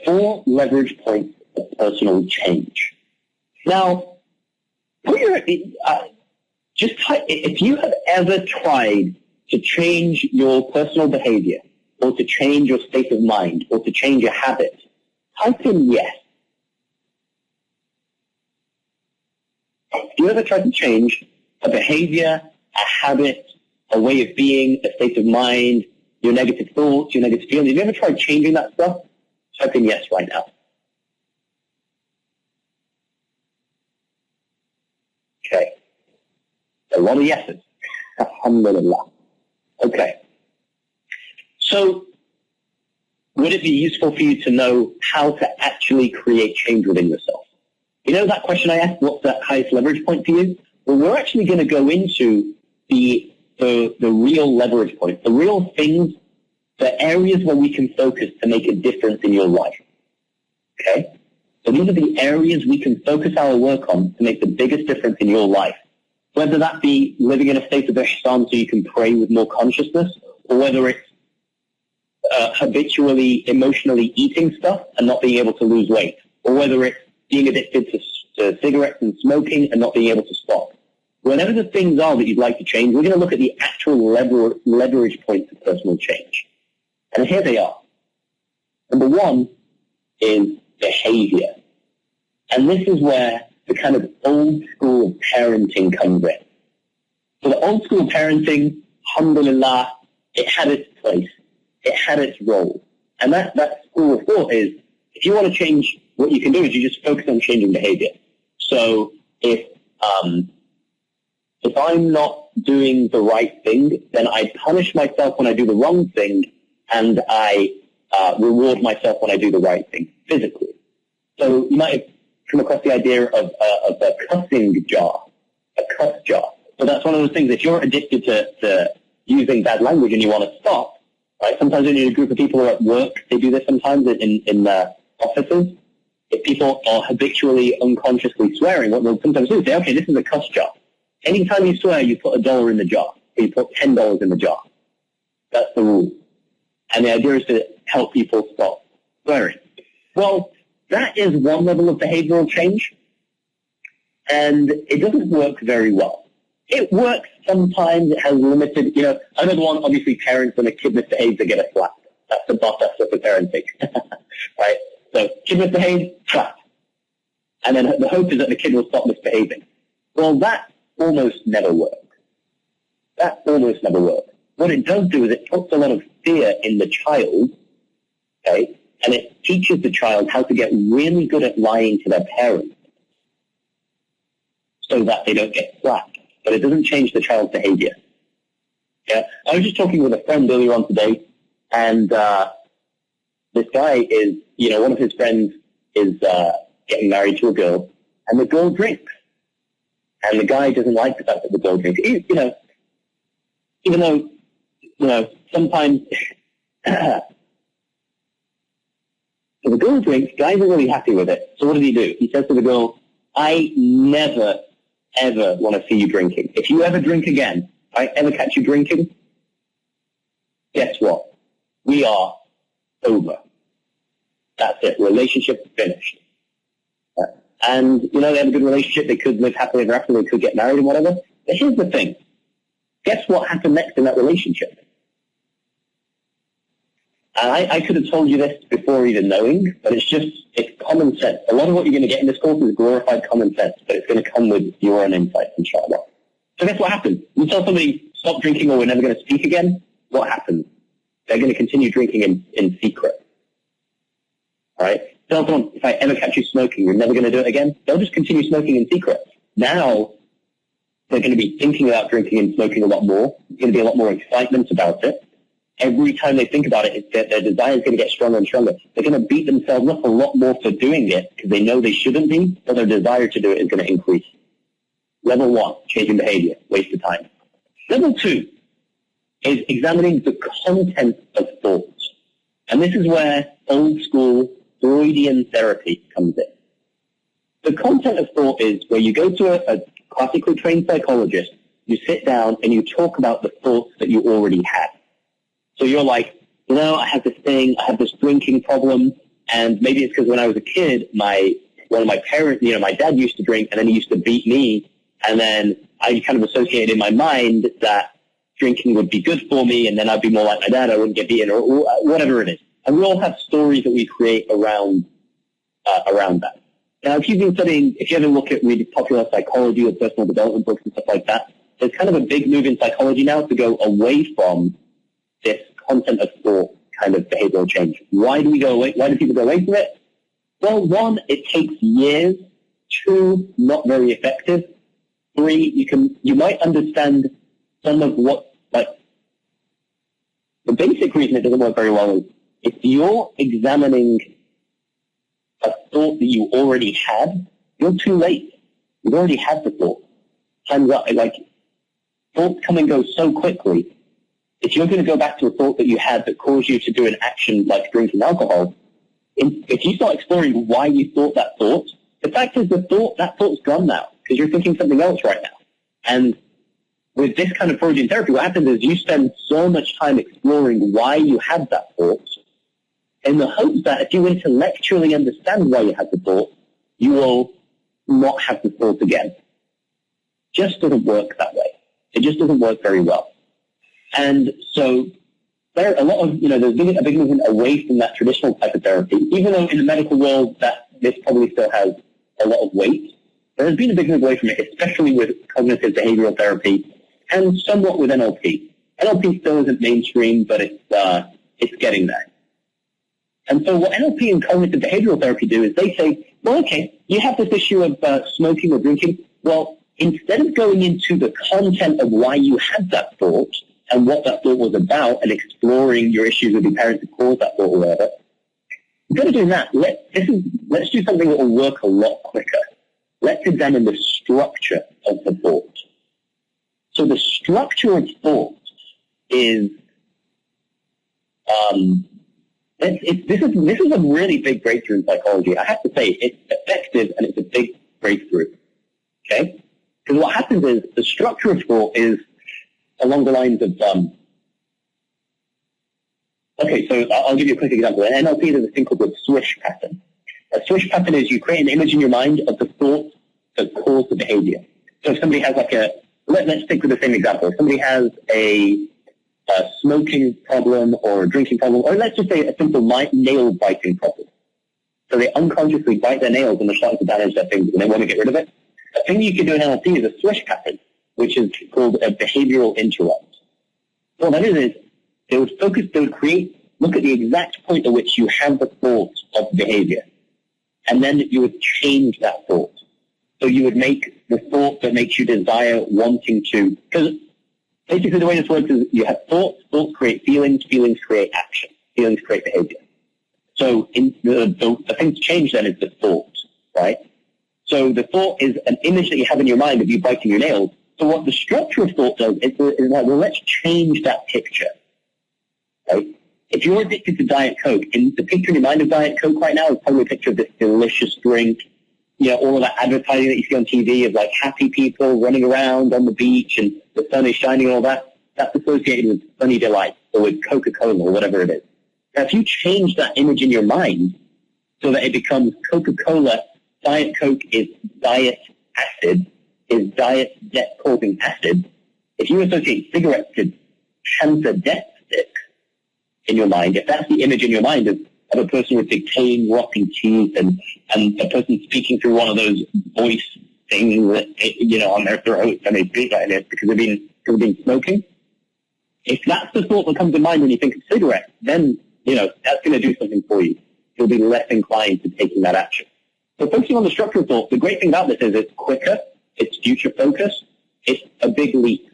4 leverage points of personal change. Now, if you have ever tried to change your personal behavior, or to change your state of mind, or to change your habits, type in yes. If you ever tried to change a behavior, a habit, a way of being, a state of mind, your negative thoughts, your negative feelings, have you ever tried changing that stuff? Type in yes right now. Okay. A lot of yeses. Alhamdulillah. Okay. So, would it be useful for you to know how to actually create change within yourself? You know that question I asked, what's that highest leverage point for you? Well, we're actually going to go into the real leverage points, the real things, the areas where we can focus to make a difference in your life. Okay? So these are the areas we can focus our work on to make the biggest difference in your life. Whether that be living in a state of ihsan so you can pray with more consciousness, or whether it's habitually, emotionally eating stuff and not being able to lose weight, or whether it's being addicted to cigarettes and smoking and not being able to stop. Whatever the things are that you'd like to change, we're going to look at the actual leverage points of personal change. And here they are. Number 1 is behavior. And this is where the kind of old school parenting comes in. So the old school parenting, alhamdulillah, it had its place. It had its role. And that school of thought is, if you want to change, what you can do is you just focus on changing behavior. So if I'm not doing the right thing, then I punish myself when I do the wrong thing, and I reward myself when I do the right thing physically. So you might have come across the idea of a cussing jar, a cuss jar. So that's one of those things. If you're addicted to using bad language and you want to stop, right? Sometimes when you're in a group of people who are at work, they do this sometimes in offices. If people are habitually, unconsciously swearing, what they'll sometimes do is say, okay, this is a cuss jar. Anytime you swear, you put $1 in the jar, or you put $10 in the jar. That's the rule. And the idea is to help people stop swearing. Well, that is one level of behavioral change, and it doesn't work very well. It works sometimes. It has limited, another one, obviously, parents, when a kid misbehaves, they get a slap. That's the bottom of the parenting, right? So, kid misbehaves, slap. And then the hope is that the kid will stop misbehaving. Well, that almost never works. That almost never works. What it does do is it puts a lot of fear in the child, okay? And it teaches the child how to get really good at lying to their parents so that they don't get slapped. But it doesn't change the child's behavior. Yeah? I was just talking with a friend earlier on today, and this guy is, one of his friends is getting married to a girl, and the girl drinks. And the guy doesn't like the fact that the girl drinks. Even though, sometimes... So the girl drinks, guys are really happy with it. So what does he do? He says to the girl, I never, ever want to see you drinking. If you ever drink again, if I ever catch you drinking, guess what? We are over. That's it. Relationship finished. And, they have a good relationship. They could live happily ever after. They could get married and whatever. But here's the thing. Guess what happened next in that relationship? And I could have told you this before even knowing, but it's common sense. A lot of what you're going to get in this course is glorified common sense, but it's going to come with your own insights, inshallah. So guess what happens? You tell somebody, stop drinking or we're never going to speak again, what happens? They're going to continue drinking in secret. Alright? Tell someone, if I ever catch you smoking, you're never going to do it again, they'll just continue smoking in secret. Now, they're going to be thinking about drinking and smoking a lot more. There's going to be a lot more excitement about it. Every time they think about it, their desire is going to get stronger and stronger. They're going to beat themselves up a lot more for doing it because they know they shouldn't be, but their desire to do it is going to increase. Level 1, changing behavior, waste of time. Level 2 is examining the content of thoughts. And this is where old school Freudian therapy comes in. The content of thought is where you go to a classically trained psychologist, you sit down and you talk about the thoughts that you already had. So you're like, I have this thing, I have this drinking problem, And maybe it's because when I was a kid, one of my parents, my dad used to drink, and then he used to beat me, and then I kind of associated in my mind that drinking would be good for me, and then I'd be more like my dad, I wouldn't get beaten, or whatever it is. And we all have stories that we create around that. Now, if you ever look at really popular psychology or personal development books and stuff like that, there's kind of a big move in psychology now to go away from this content of thought kind of behavioral change. Why do people go away from it? Well, one, it takes years. Two, not very effective. Three, you might understand some of what, the basic reason it doesn't work very well is if you're examining a thought that you already had, you're too late. You've already had the thought. Time's up. Thoughts come and go so quickly. If you're going to go back to a thought that you had that caused you to do an action like drinking alcohol, if you start exploring why you thought that thought, the fact is that thought's gone now because you're thinking something else right now. And with this kind of Freudian therapy, what happens is you spend so much time exploring why you had that thought in the hopes that if you intellectually understand why you had the thought, you will not have the thought again. Just doesn't work that way. It just doesn't work very well. And so there are a lot of, there's a big movement away from that traditional type of therapy, even though in the medical world that this probably still has a lot of weight. There has been a big move away from it, especially with cognitive behavioral therapy and somewhat with NLP. NLP still isn't mainstream, but it's getting there. And so what NLP and cognitive behavioral therapy do is they say, well, okay, you have this issue of smoking or drinking. Well, instead of going into the content of why you had that thought and what that thought was about and exploring your issues with your parents that caused that thought or whatever, instead of doing that, let's do something that will work a lot quicker. Let's examine the structure of the thought. So the structure of thought is this is a really big breakthrough in psychology. I have to say, it's effective and it's a big breakthrough. Okay? Because what happens is the structure of thought is along the lines of okay, so I'll give you a quick example. In NLP, there's a thing called the swish pattern. A swish pattern is you create an image in your mind of the thought that caused the behavior. So if somebody has let's stick with the same example. If somebody has a smoking problem or a drinking problem, or let's just say a simple nail biting problem. So they unconsciously bite their nails and they're starting to damage their fingers and they want to get rid of it. A thing you can do in NLP is a swish pattern, which is called a behavioral interrupt. So what that is they would look at the exact point at which you have the thought of behavior, and then you would change that thought. So you would make the thought that makes you desire wanting to, because basically the way this works is you have thoughts create feelings create action, feelings create behavior. So the thing to change then is the thought, right? So the thought is an image that you have in your mind of you biting your nails. So what the structure of thought does is like, well, let's change that picture, right? If you're addicted to Diet Coke, and the picture in your mind of Diet Coke right now is probably a picture of this delicious drink, all of that advertising that you see on TV of like happy people running around on the beach and the sun is shining and all that, that's associated with Sunny Delight or with Coca-Cola or whatever it is. Now, if you change that image in your mind so that it becomes Coca-Cola, Diet Coke is diet acid, is diet death-causing acid, if you associate cigarettes to cancer death sticks in your mind, if that's the image in your mind of a person with decaying, rotting teeth and a person speaking through one of those voice things that, on their throat and they speak like this because they've been smoking, if that's the thought that comes to mind when you think of cigarettes, then, that's going to do something for you. You'll be less inclined to taking that action. So focusing on the structure of thought, the great thing about this is it's quicker, it's future focused, it's a big leap,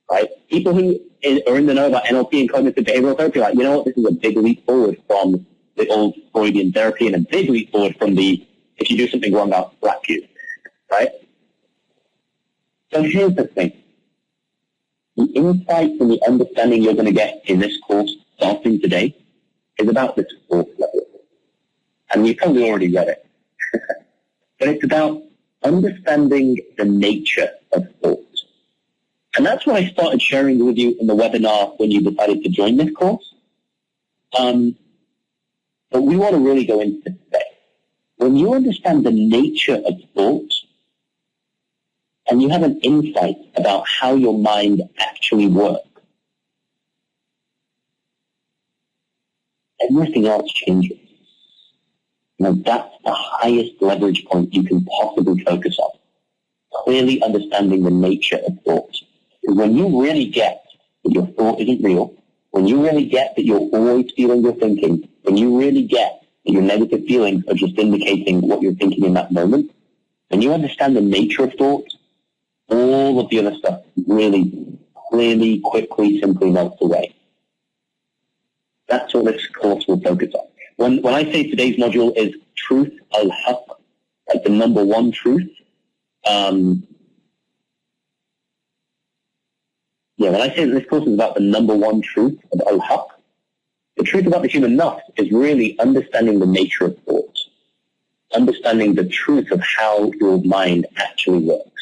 right? People who are in the know about NLP and cognitive behavioral therapy are like, you know what, this is a big leap forward from the old Freudian therapy and a big leap forward from if you do something wrong, I'll slap you, right? So here's the thing. The insight and the understanding you're going to get in this course starting today is about this fourth level. And you've probably already read it. But it's about understanding the nature of thought. And that's what I started sharing with you in the webinar when you decided to join this course. The but we want to really go into this today. When you understand the nature of thought, and you have an insight about how your mind actually works, everything else changes. That's the highest leverage point you can possibly focus on. Clearly understanding the nature of thought. Because when you really get that your thought isn't real, when you really get that you're always feeling your thinking, when you really get that your negative feelings are just indicating what you're thinking in that moment, when you understand the nature of thought, all of the other stuff really clearly, quickly, simply melts away. That's what this course will focus on. When I say today's module is Truth al-Haq, like the number one truth, when I say that this course is about the number one truth of al-Haq, the truth about the human nafs is really understanding the nature of thought, understanding the truth of how your mind actually works.